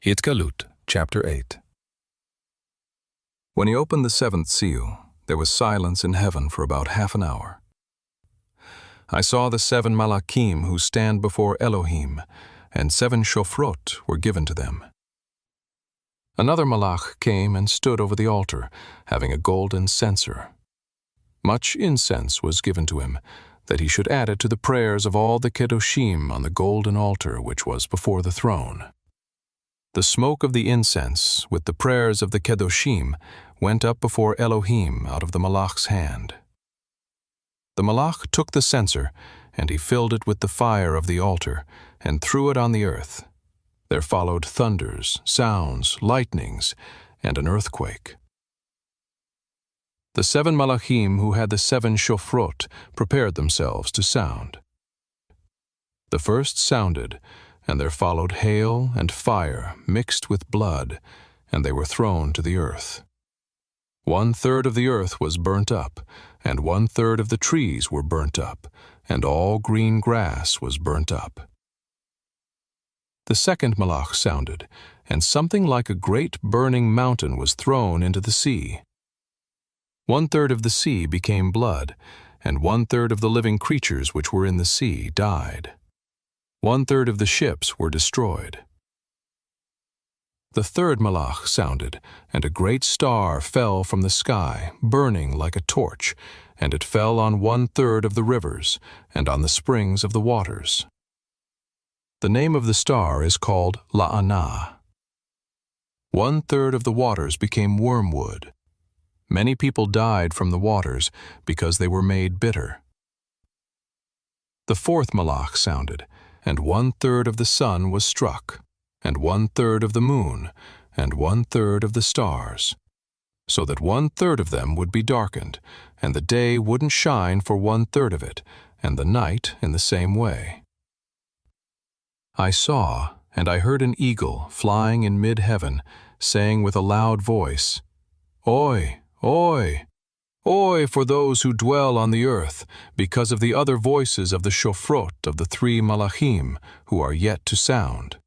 Hitgalut, chapter 8. When he opened the seventh seal, there was silence in heaven for about half an hour. I saw the 7 malachim who stand before Elohim, and 7 shofrot were given to them. Another malach came and stood over the altar, having a golden censer. Much incense was given to him, that he should add it to the prayers of all the kedoshim on the golden altar which was before the throne. The smoke of the incense, with the prayers of the kedoshim, went up before Elohim out of the malach's hand. The malach took the censer, and he filled it with the fire of the altar, and threw it on the earth. There followed thunders, sounds, lightnings, and an earthquake. The 7 malachim who had the 7 shofrot prepared themselves to sound. The first sounded, and there followed hail and fire mixed with blood, and they were thrown to the earth. 1/3 of the earth was burnt up, and 1/3 of the trees were burnt up, and all green grass was burnt up. The second malach sounded, and something like a great burning mountain was thrown into the sea. 1/3 of the sea became blood, and 1/3 of the living creatures which were in the sea died. 1/3 of the ships were destroyed. The third malach sounded, and a great star fell from the sky, burning like a torch, and it fell on 1/3 of the rivers, and on the springs of the waters. The name of the star is called La'anah. 1/3 of the waters became wormwood. Many people died from the waters, because they were made bitter. The fourth malach sounded, and 1/3 of the sun was struck, and 1/3 of the moon, and 1/3 of the stars, so that 1/3 of them would be darkened, and the day wouldn't shine for 1/3 of it, and the night in the same way. I saw, and I heard an eagle flying in mid-heaven, saying with a loud voice, "Oi, oi! Oi for those who dwell on the earth, because of the other voices of the shofrot of the 3 malachim who are yet to sound."